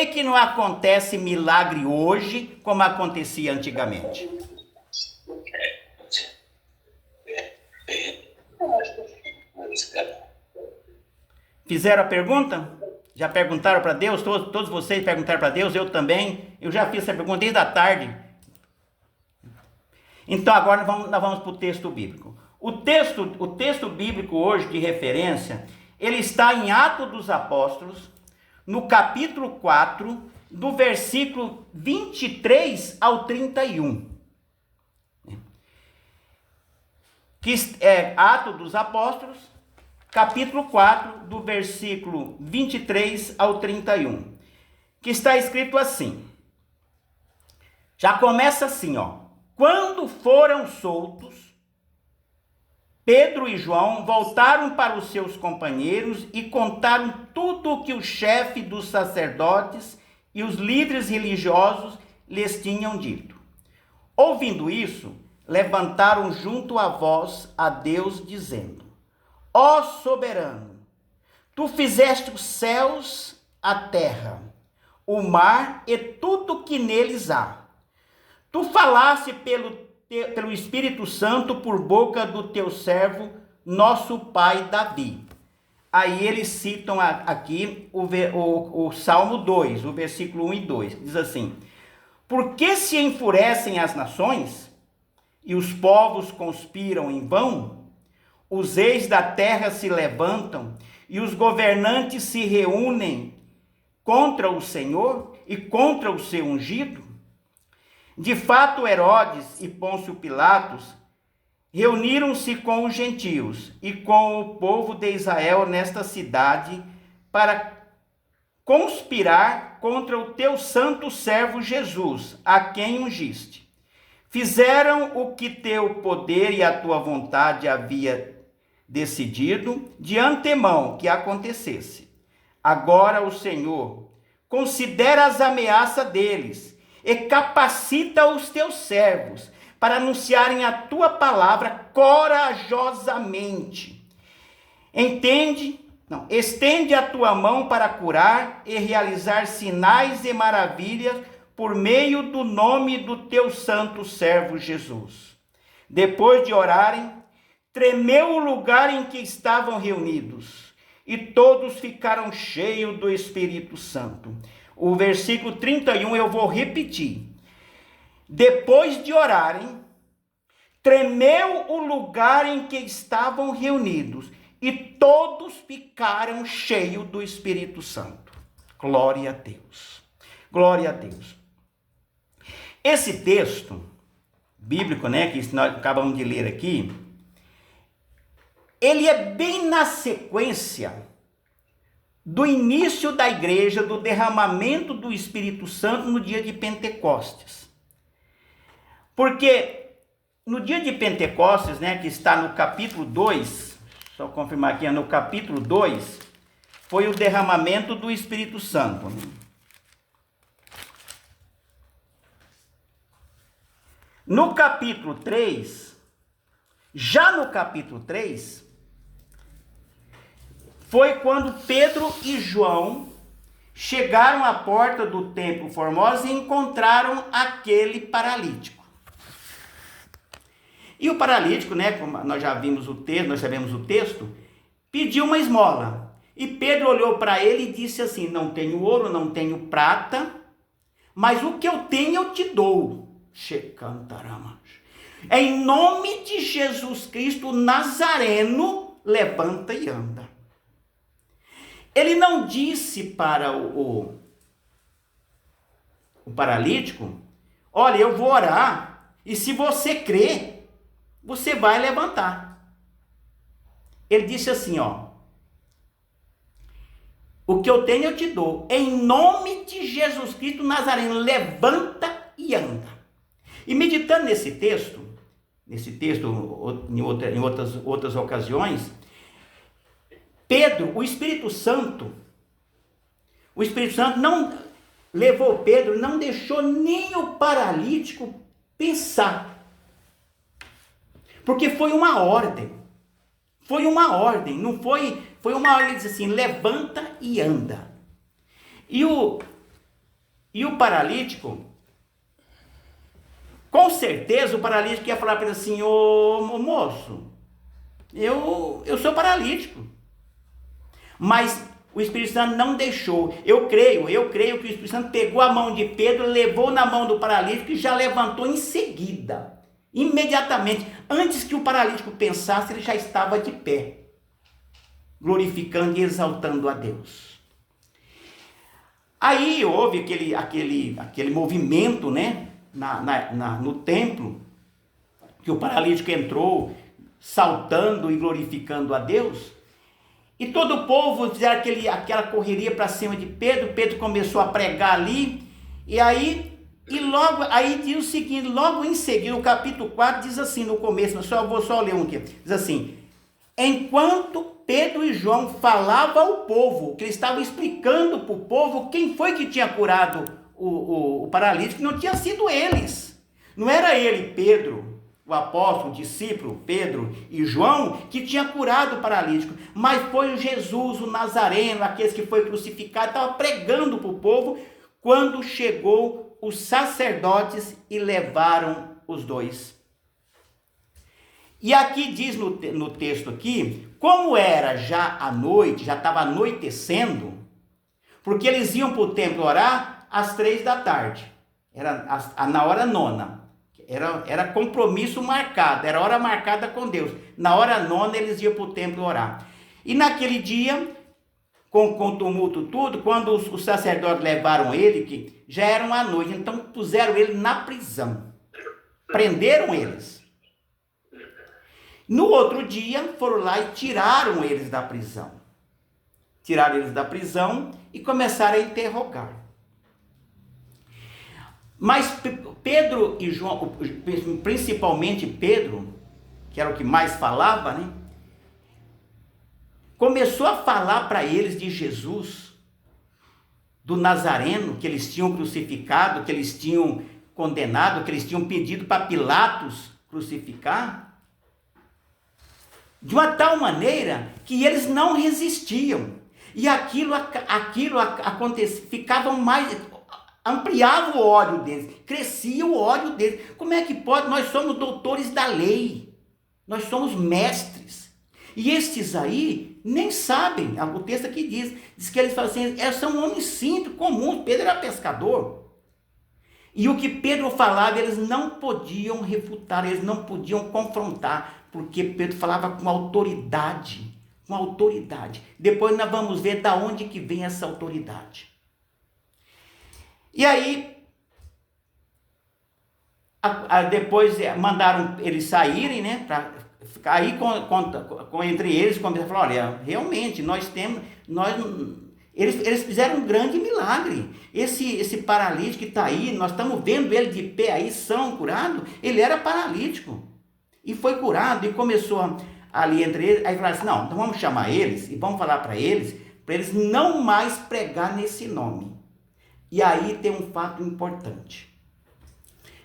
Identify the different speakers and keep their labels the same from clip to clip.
Speaker 1: que não acontece milagre hoje como acontecia antigamente? Fizeram a pergunta? Já perguntaram para Deus? Todos vocês perguntaram para Deus, eu também. Eu já fiz essa pergunta desde a tarde. Então agora nós vamos para o texto bíblico. O texto bíblico hoje de referência, ele está em Atos dos Apóstolos, no capítulo 4, do versículo 23 ao 31. Que é Atos dos Apóstolos, capítulo 4, do versículo 23 ao 31. Que está escrito assim. Já começa assim, ó. Quando foram soltos, Pedro e João voltaram para os seus companheiros e contaram tudo o que o chefe dos sacerdotes e os líderes religiosos lhes tinham dito. Ouvindo isso, levantaram junto a voz a Deus, dizendo: Ó soberano, tu fizeste os céus, a terra, o mar e tudo que neles há. Tu falaste pelo Espírito Santo por boca do teu servo, nosso pai Davi. Aí eles citam aqui o Salmo 2, o versículo 1 e 2. Diz assim: Por que se enfurecem as nações e os povos conspiram em vão? Os reis da terra se levantam e os governantes se reúnem contra o Senhor e contra o seu ungido? De fato, Herodes e Pôncio Pilatos reuniram-se com os gentios e com o povo de Israel nesta cidade para conspirar contra o teu santo servo Jesus, a quem ungiste. Fizeram o que teu poder e a tua vontade havia decidido de antemão que acontecesse. Agora o Senhor considera as ameaças deles e capacita os teus servos para anunciarem a tua palavra corajosamente. Estende a tua mão para curar e realizar sinais e maravilhas por meio do nome do teu santo servo Jesus. Depois de orarem, tremeu o lugar em que estavam reunidos, e todos ficaram cheios do Espírito Santo. O versículo 31 eu vou repetir. Depois de orarem, tremeu o lugar em que estavam reunidos, e todos ficaram cheios do Espírito Santo. Glória a Deus. Glória a Deus. Esse texto bíblico, que nós acabamos de ler aqui, ele é bem na sequência do início da igreja, do derramamento do Espírito Santo no dia de Pentecostes. Porque no dia de Pentecostes, que está no capítulo 2, só confirmar aqui, no capítulo 2, foi o derramamento do Espírito Santo. No capítulo 3, já no capítulo 3, foi quando Pedro e João chegaram à porta do Templo Formosa e encontraram aquele paralítico. E o paralítico, como nós já vimos o texto, nós sabemos o texto, pediu uma esmola. E Pedro olhou para ele e disse assim: não tenho ouro, não tenho prata, mas o que eu tenho eu te dou. Em nome de Jesus Cristo Nazareno, levanta e anda. Ele não disse para o paralítico: olha, eu vou orar, e se você crer, você vai levantar. Ele disse assim, o que eu tenho eu te dou, em nome de Jesus Cristo Nazareno, levanta e anda. E meditando nesse texto em outras ocasiões, Pedro, o Espírito Santo não levou Pedro, não deixou nem o paralítico pensar. Porque foi uma ordem. Não foi uma ordem que disse assim: levanta e anda. E E o paralítico, com certeza o paralítico ia falar para ele assim: ô moço, eu sou paralítico. Mas o Espírito Santo não deixou. Eu creio que o Espírito Santo pegou a mão de Pedro, levou na mão do paralítico e já levantou em seguida. Imediatamente, antes que o paralítico pensasse, ele já estava de pé, glorificando e exaltando a Deus. Aí houve aquele movimento, né, no templo, que o paralítico entrou saltando e glorificando a Deus, e todo o povo fizeram aquela correria para cima de Pedro. Pedro começou a pregar ali, aí diz o seguinte, logo em seguida, o capítulo 4 diz assim, no começo, vou só ler um aqui, diz assim: enquanto Pedro e João falavam ao povo, que eles estavam explicando para o povo quem foi que tinha curado o paralítico, não tinha sido eles, não era ele, Pedro, o apóstolo, o discípulo, Pedro e João, que tinha curado o paralítico, mas foi o Jesus, o Nazareno, aqueles que foi crucificado, estava pregando para o povo, quando chegou os sacerdotes e levaram os dois. E aqui diz no texto aqui, como era já a noite, já estava anoitecendo, porque eles iam para o templo orar às 3 da tarde, era na hora nona, era compromisso marcado, era hora marcada com Deus, na hora nona eles iam para o templo orar. E naquele dia, com tumulto tudo, quando os sacerdotes levaram ele, que já era uma noite, então puseram ele na prisão, prenderam eles. No outro dia, foram lá e tiraram eles da prisão. Tiraram eles da prisão e começaram a interrogar. Mas Pedro e João, principalmente Pedro, que era o que mais falava, né? Começou a falar para eles de Jesus, do Nazareno, que eles tinham crucificado, que eles tinham condenado, que eles tinham pedido para Pilatos crucificar, de uma tal maneira que eles não resistiam. E aquilo acontecia, ficavam mais, ampliava o ódio deles, crescia o ódio deles. Como é que pode? Nós somos doutores da lei, nós somos mestres. E estes aí nem sabem, o texto aqui diz que eles falam assim, são homens simples, comuns. Pedro era pescador. E o que Pedro falava, eles não podiam refutar, eles não podiam confrontar, porque Pedro falava com autoridade, com autoridade. Depois nós vamos ver da onde que vem essa autoridade. E aí, depois mandaram eles saírem, né, aí entre eles, começaram a falar, olha, realmente, eles fizeram um grande milagre. Esse paralítico que está aí, nós estamos vendo ele de pé aí, são curado, ele era paralítico. E foi curado, e começou ali entre eles, aí falaram assim, não, então vamos chamar eles, e vamos falar para eles não mais pregar nesse nome. E aí tem um fato importante.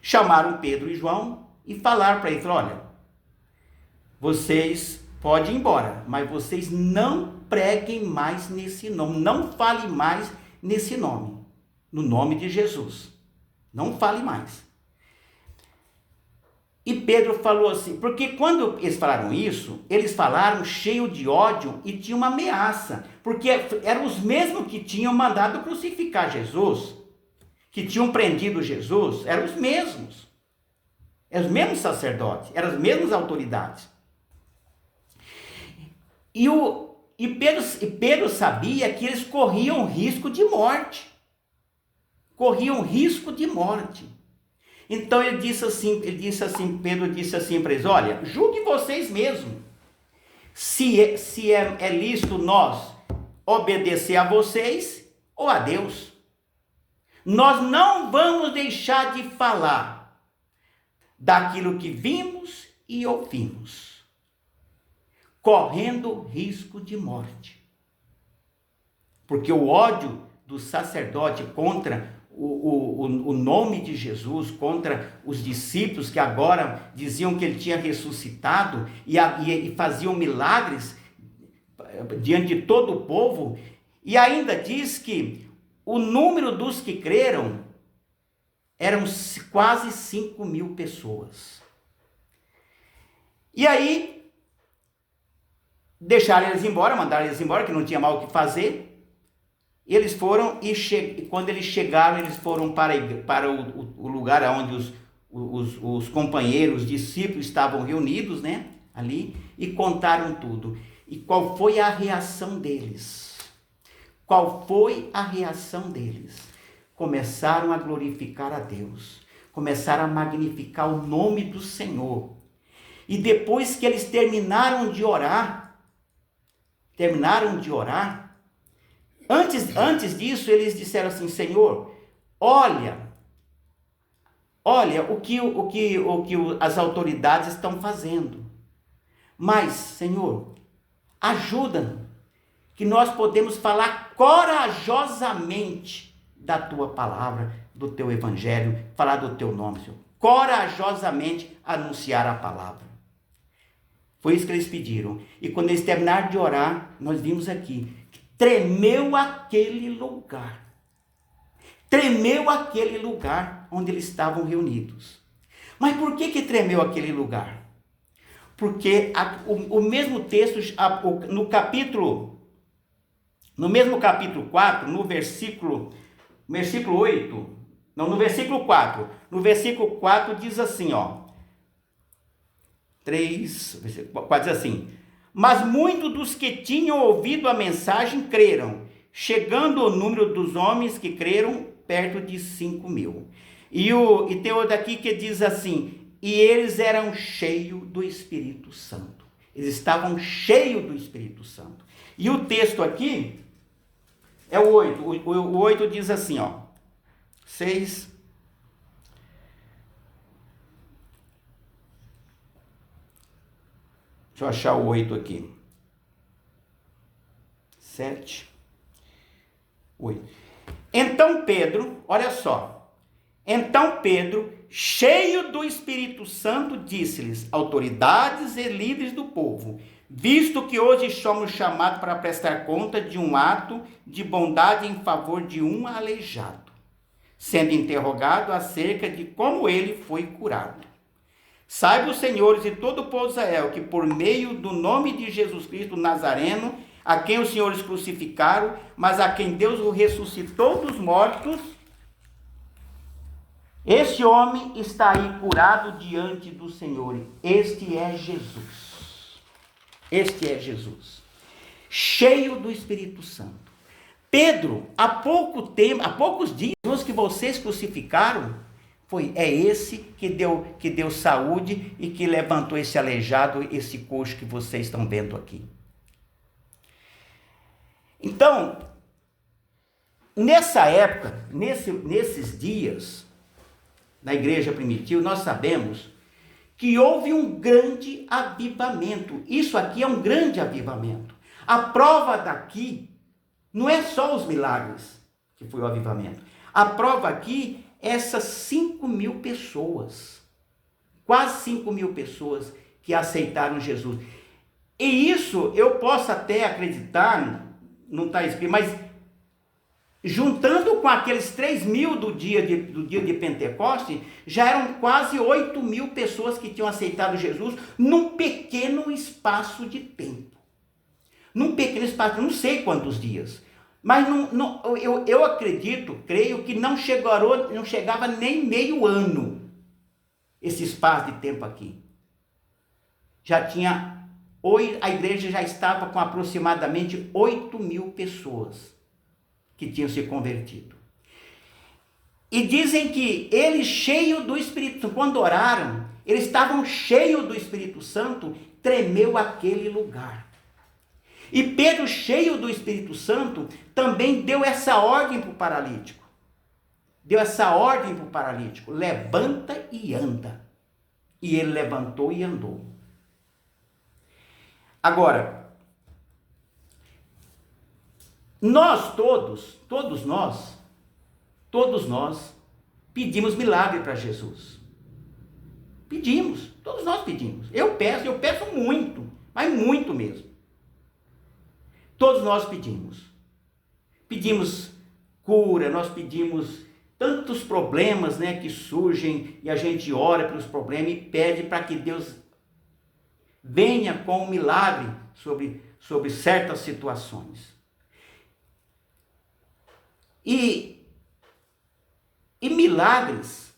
Speaker 1: Chamaram Pedro e João, e falaram para eles, olha, vocês podem ir embora, mas vocês não preguem mais nesse nome, não falem mais nesse nome, no nome de Jesus, não fale mais. E Pedro falou assim, porque quando eles falaram isso, eles falaram cheio de ódio e tinha uma ameaça, porque eram os mesmos que tinham mandado crucificar Jesus, que tinham prendido Jesus, eram os mesmos sacerdotes, eram as mesmas autoridades. E Pedro sabia que eles corriam risco de morte. Então Pedro disse assim para eles, olha, julgue vocês mesmos, se é lícito nós obedecer a vocês ou a Deus. Nós não vamos deixar de falar daquilo que vimos e ouvimos, correndo risco de morte. Porque o ódio do sacerdote contra o nome de Jesus, contra os discípulos que agora diziam que ele tinha ressuscitado e faziam milagres diante de todo o povo, e ainda diz que o número dos que creram eram quase 5.000 pessoas. E aí, deixaram eles embora, mandaram eles embora, que não tinha mal o que fazer. Eles foram e quando eles chegaram, eles foram para o lugar onde os companheiros, discípulos estavam reunidos, né? Ali, e contaram tudo. E qual foi a reação deles? Qual foi a reação deles? Começaram a glorificar a Deus, começaram a magnificar o nome do Senhor. E depois que eles terminaram de orar, antes disso eles disseram assim: Senhor, olha o que as autoridades estão fazendo. Mas, Senhor, ajuda-nos, que nós podemos falar corajosamente da tua palavra, do teu evangelho, falar do teu nome, Senhor. Corajosamente anunciar a palavra. Foi isso que eles pediram. E quando eles terminaram de orar, nós vimos aqui, tremeu aquele lugar. Tremeu aquele lugar onde eles estavam reunidos. Mas por que tremeu aquele lugar? Porque o mesmo texto, no mesmo capítulo 4, no versículo 8, não, no versículo 4. No versículo 4 diz assim, 4 diz assim: mas muitos dos que tinham ouvido a mensagem creram, chegando o número dos homens que creram perto de 5.000. E tem outro aqui que diz assim: e eles eram cheios do Espírito Santo. Eles estavam cheios do Espírito Santo. E o texto aqui é o 8. O 8 diz assim, 6. Deixa eu achar o 8 aqui. 7. 8. Então Pedro, olha só. Então Pedro, cheio do Espírito Santo, disse-lhes: autoridades e líderes do povo, visto que hoje somos chamados para prestar conta de um ato de bondade em favor de um aleijado, sendo interrogado acerca de como ele foi curado. Saibam os senhores e todo o povo de Israel que por meio do nome de Jesus Cristo Nazareno, a quem os senhores crucificaram, mas a quem Deus o ressuscitou dos mortos, este homem está aí curado diante do Senhor. Este é Jesus. Este é Jesus. Cheio do Espírito Santo. Pedro, há poucos dias, os que vocês crucificaram, é esse que deu saúde e que levantou esse aleijado, esse coxo que vocês estão vendo aqui. Então, nessa época, nesses dias, na igreja primitiva, nós sabemos que houve um grande avivamento. Isso aqui é um grande avivamento. A prova daqui não é só os milagres que foi o avivamento. A prova aqui é essas 5.000 pessoas, quase 5.000 pessoas que aceitaram Jesus. E isso eu posso até acreditar, não está escrito, mas juntando com aqueles 3.000 do dia de Pentecostes, já eram quase 8.000 pessoas que tinham aceitado Jesus num pequeno espaço de tempo. Num pequeno espaço, não sei quantos dias. Mas eu acredito, creio que não chegava nem meio ano esse espaço de tempo aqui. A igreja já estava com aproximadamente 8.000 pessoas que tinham se convertido. E dizem que eles, cheios do Espírito Santo, quando oraram, eles estavam cheios do Espírito Santo, tremeu aquele lugar. E Pedro, cheio do Espírito Santo, também deu essa ordem para o paralítico. Levanta e anda. E ele levantou e andou. Agora, nós todos nós pedimos milagre para Jesus. Todos nós pedimos. Eu peço muito, mas muito mesmo. Todos nós pedimos cura, nós pedimos tantos problemas, né, que surgem, e a gente ora pelos problemas e pede para que Deus venha com um milagre sobre certas situações. E milagres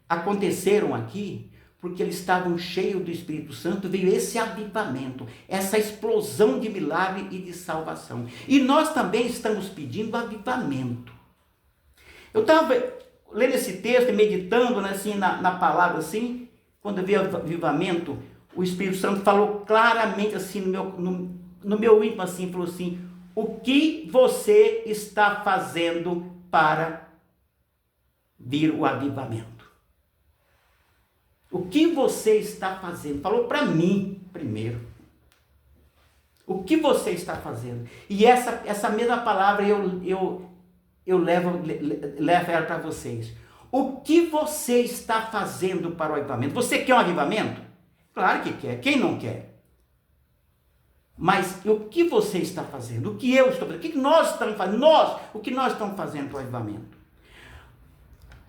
Speaker 1: aconteceram aqui porque eles estavam cheios do Espírito Santo, veio esse avivamento, essa explosão de milagre e de salvação. E nós também estamos pedindo avivamento. Eu estava lendo esse texto e meditando, né, assim, na palavra, assim, quando eu vi avivamento, o Espírito Santo falou claramente assim no meu íntimo, assim, falou assim: o que você está fazendo para vir o avivamento? O que você está fazendo? Falou para mim primeiro. O que você está fazendo? E essa mesma palavra eu levo ela para vocês. O que você está fazendo para o avivamento? Você quer um avivamento? Claro que quer. Quem não quer? Mas o que você está fazendo? O que eu estou fazendo? O que nós estamos fazendo? O que nós estamos fazendo para o avivamento?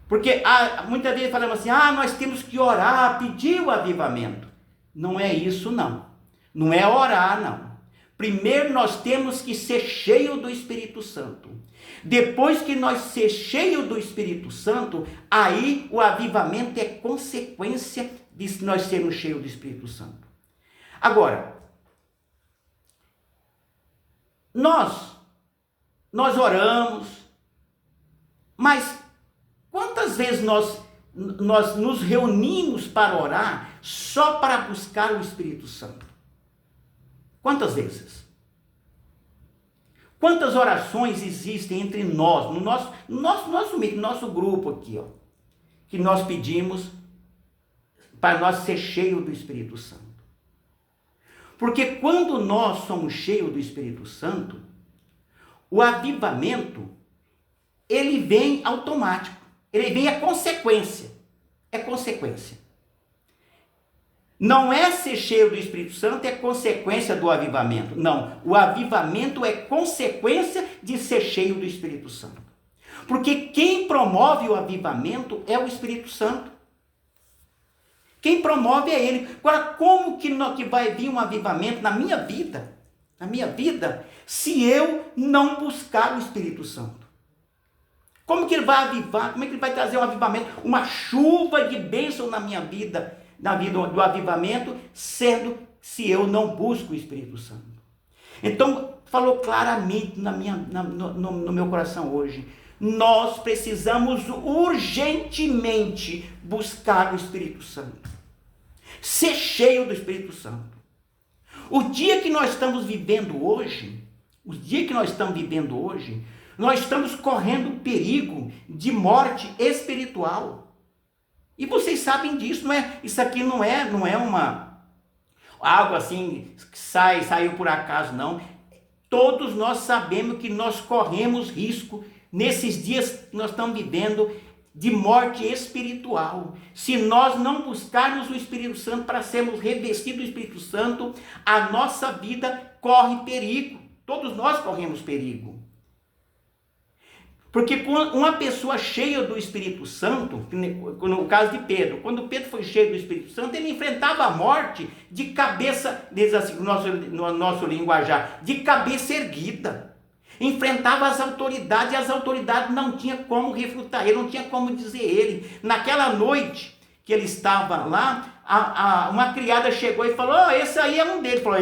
Speaker 1: Porque muitas vezes falamos assim: nós temos que orar, pedir o avivamento. Não é isso, não. Não é orar, não. Primeiro nós temos que ser cheio do Espírito Santo. Depois que nós ser cheio do Espírito Santo, aí o avivamento é consequência de nós sermos cheios do Espírito Santo. Agora, nós oramos, mas quantas vezes nós nos reunimos para orar só para buscar o Espírito Santo? Quantas vezes? Quantas orações existem entre nós, no nosso grupo aqui, ó, que nós pedimos para nós ser cheios do Espírito Santo? Porque quando nós somos cheios do Espírito Santo, o avivamento, ele vem automático. Ele vem a consequência. É consequência. Não é ser cheio do Espírito Santo, é consequência do avivamento. Não, o avivamento é consequência de ser cheio do Espírito Santo. Porque quem promove o avivamento é o Espírito Santo. Quem promove é Ele. Agora, como que vai vir um avivamento na minha vida? Na minha vida, se eu não buscar o Espírito Santo? Como que Ele vai avivar? Como é que Ele vai trazer um avivamento? Uma chuva de bênção na minha vida, na vida do avivamento, sendo se eu não busco o Espírito Santo. Então, falou claramente no meu coração hoje: nós precisamos urgentemente buscar o Espírito Santo. Ser cheio do Espírito Santo. O dia que nós estamos vivendo hoje, nós estamos correndo perigo de morte espiritual. E vocês sabem disso, não é? Isso aqui não é algo assim que saiu por acaso, não. Todos nós sabemos que nós corremos risco nesses dias que nós estamos vivendo de morte espiritual. Se nós não buscarmos o Espírito Santo para sermos revestidos do Espírito Santo, a nossa vida corre perigo. Todos nós corremos perigo. Porque uma pessoa cheia do Espírito Santo, no caso de Pedro, quando Pedro foi cheio do Espírito Santo, ele enfrentava a morte de cabeça, diz assim, no nosso linguajar, de cabeça erguida. Enfrentava as autoridades, e as autoridades não tinham como refutar ele, não tinha como dizer ele. Naquela noite que ele estava lá, uma criada chegou e falou: esse aí é um deles. Ele falou: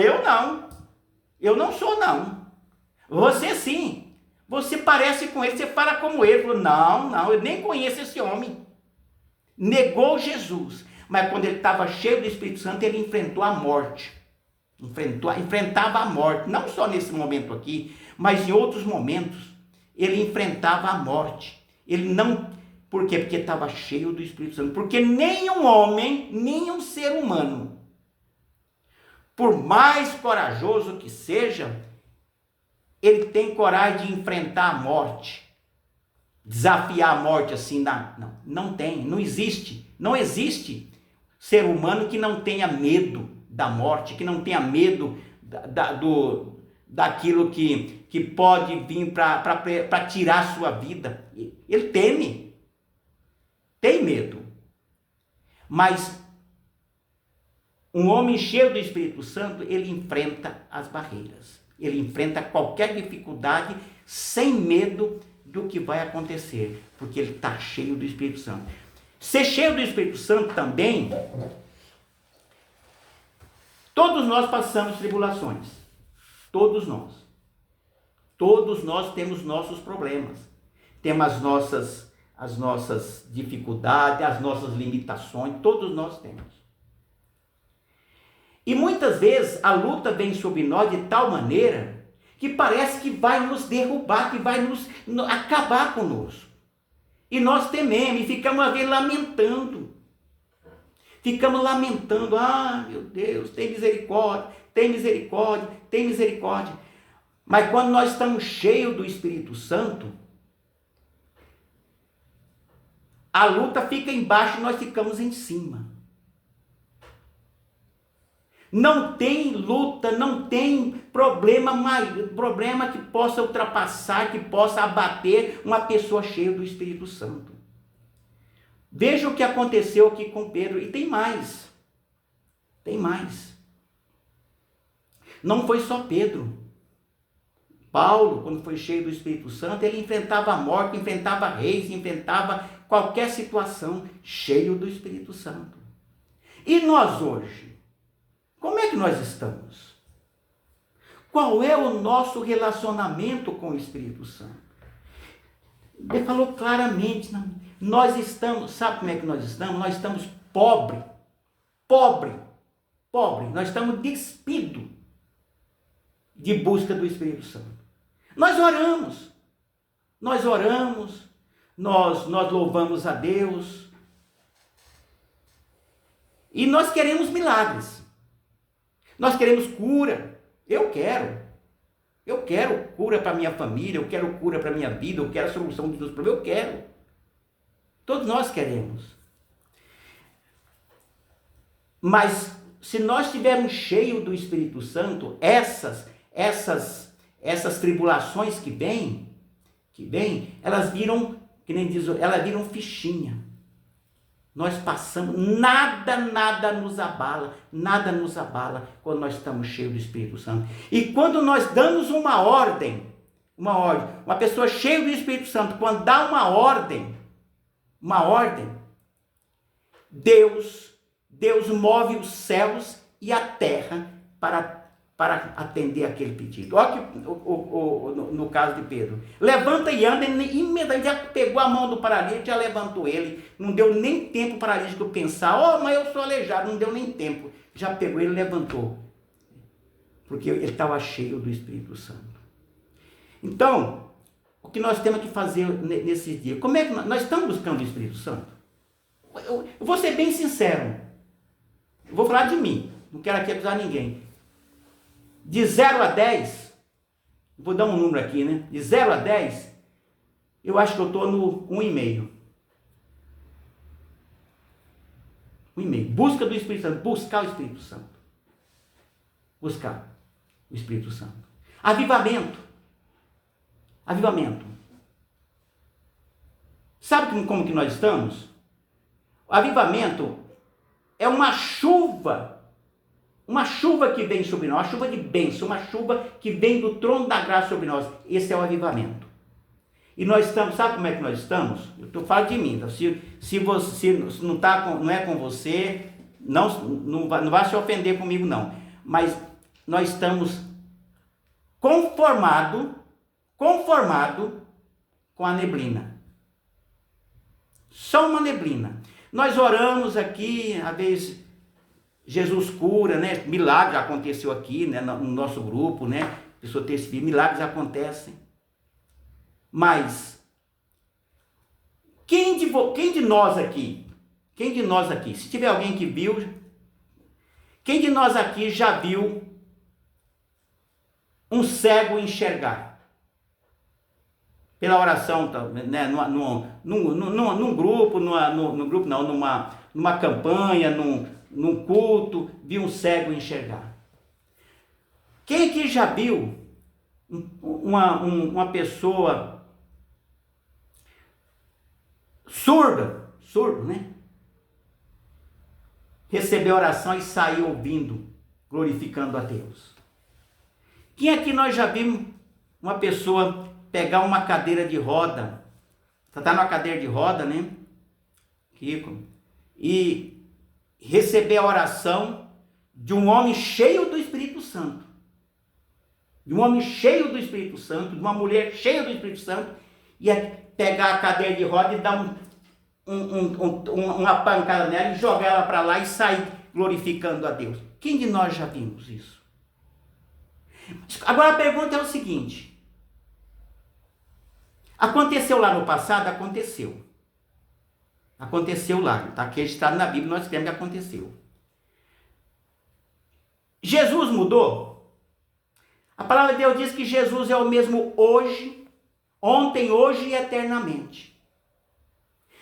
Speaker 1: eu não sou não. Você sim. Você parece com ele, você fala como ele. Ele falou: não, eu nem conheço esse homem. Negou Jesus. Mas quando ele estava cheio do Espírito Santo, ele enfrentou a morte. Enfrentava a morte. Não só nesse momento aqui, mas em outros momentos. Ele enfrentava a morte. Ele não... Por quê? Porque estava cheio do Espírito Santo. Porque nenhum homem, nenhum ser humano, por mais corajoso que seja, ele tem coragem de enfrentar a morte, desafiar a morte assim, não tem, não existe ser humano que não tenha medo da morte, que não tenha medo daquilo que pode vir para tirar a sua vida. Ele teme, tem medo. Mas um homem cheio do Espírito Santo, ele enfrenta as barreiras. Ele enfrenta qualquer dificuldade sem medo do que vai acontecer, porque ele está cheio do Espírito Santo. Ser cheio do Espírito Santo também, todos nós passamos tribulações. Todos nós. Todos nós temos nossos problemas. Temos as nossas dificuldades, as nossas limitações, todos nós temos. E muitas vezes a luta vem sobre nós de tal maneira que parece que vai nos derrubar, que vai acabar conosco. E nós tememos e ficamos a ver lamentando. Ficamos lamentando, meu Deus, tem misericórdia, tem misericórdia, tem misericórdia. Mas quando nós estamos cheios do Espírito Santo, a luta fica embaixo e nós ficamos em cima. Não tem luta, não tem problema que possa ultrapassar, que possa abater uma pessoa cheia do Espírito Santo. Veja o que aconteceu aqui com Pedro. E tem mais. Tem mais. Não foi só Pedro. Paulo, quando foi cheio do Espírito Santo, ele enfrentava a morte, enfrentava reis, enfrentava qualquer situação, cheio do Espírito Santo. E nós hoje? Como é que nós estamos? Qual é o nosso relacionamento com o Espírito Santo? Ele falou claramente, nós estamos, sabe como é que nós estamos? Nós estamos pobre, nós estamos despidos de busca do Espírito Santo. Nós oramos, nós louvamos a Deus, e nós queremos milagres. Nós queremos cura. Eu quero cura para minha família, eu quero cura para minha vida, eu quero a solução dos meus problemas, eu quero. Todos nós queremos. Mas se nós estivermos cheios do Espírito Santo, essas tribulações que vêm, elas viram, que nem diz, elas viram fichinha. Nós passamos, nada nos abala quando nós estamos cheios do Espírito Santo. E quando nós damos uma ordem, uma pessoa cheia do Espírito Santo, quando dá uma ordem, Deus move os céus e a terra para atender aquele pedido. Olha que, no caso de Pedro, levanta e anda, e imediatamente já pegou a mão do paralítico, já levantou ele, não deu nem tempo o paralítico pensar, mas eu sou aleijado, não deu nem tempo, já pegou ele e levantou, porque ele estava cheio do Espírito Santo. Então, o que nós temos que fazer nesses dias? Como é que nós estamos buscando o Espírito Santo? Eu vou ser bem sincero, eu vou falar de mim, não quero aqui acusar ninguém. De 0 a 10, vou dar um número aqui, né? De 0 a 10, eu acho que eu estou no 1,5. 1,5. Busca do Espírito Santo, buscar o Espírito Santo. Buscar o Espírito Santo. Avivamento. Sabe como que nós estamos? O avivamento é uma chuva que vem sobre nós, uma chuva de bênção, uma chuva que vem do trono da graça sobre nós. Esse é o avivamento. E nós estamos, sabe como é que nós estamos? Eu estou falando de mim. Então, se você não é com você, não vai se ofender comigo, não. Mas nós estamos conformado com a neblina. Só uma neblina. Nós oramos aqui, às vezes Jesus cura, né? Milagres aconteceu aqui, né? No nosso grupo, né? A pessoa testifica, milagres acontecem. Mas quem de nós aqui, se tiver alguém que viu, quem de nós aqui já viu um cego enxergar? Pela oração, né? Num grupo, numa campanha, num culto, viu um cego enxergar. Quem aqui já viu uma pessoa surdo, né? Receber oração e sair ouvindo, glorificando a Deus. Quem aqui nós já vimos uma pessoa pegar uma cadeira de roda, está numa cadeira de roda, né, Kiko, e receber a oração de um homem cheio do Espírito Santo, de um homem cheio do Espírito Santo, de uma mulher cheia do Espírito Santo, e pegar a cadeira de roda e dar uma pancada nela e jogar ela para lá e sair glorificando a Deus. Quem de nós já vimos isso? Agora a pergunta é o seguinte: aconteceu lá no passado? Aconteceu. Aconteceu lá, está aqui registrado na Bíblia, nós cremos que aconteceu. Jesus mudou? A palavra de Deus diz que Jesus é o mesmo hoje, ontem, hoje e eternamente.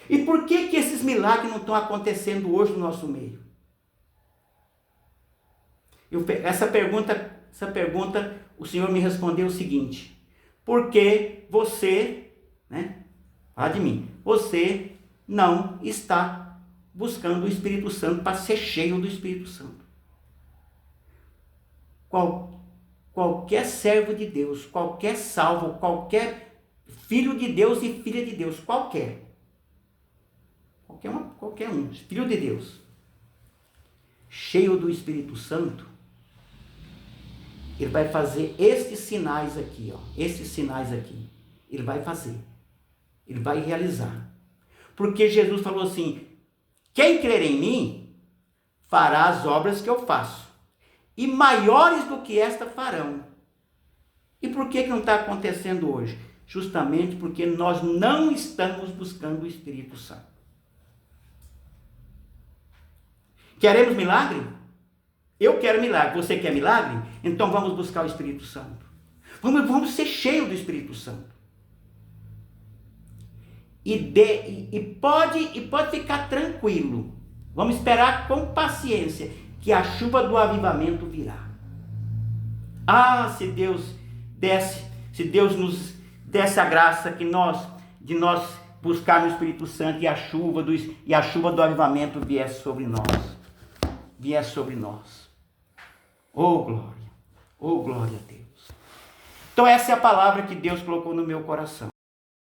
Speaker 1: E por que esses milagres não estão acontecendo hoje no nosso meio? Essa pergunta o Senhor me respondeu o seguinte: porque você, né, fala de mim, você não está buscando o Espírito Santo para ser cheio do Espírito Santo. Qualquer servo de Deus, qualquer salvo, qualquer filho de Deus e filha de Deus, qualquer um, filho de Deus, cheio do Espírito Santo, ele vai fazer estes sinais aqui, ó, esses sinais aqui, ele vai fazer, ele vai realizar, porque Jesus falou assim: quem crer em mim, fará as obras que eu faço, e maiores do que esta farão. E por que não está acontecendo hoje? Justamente porque nós não estamos buscando o Espírito Santo. Queremos milagre? Eu quero milagre. Você quer milagre? Então vamos buscar o Espírito Santo. Vamos ser cheios do Espírito Santo. E pode ficar tranquilo. Vamos esperar com paciência que a chuva do avivamento virá. Ah, se Deus nos desse a graça de nós buscarmos o Espírito Santo e a chuva do avivamento viesse sobre nós. Oh glória a Deus. Então essa é a palavra que Deus colocou no meu coração.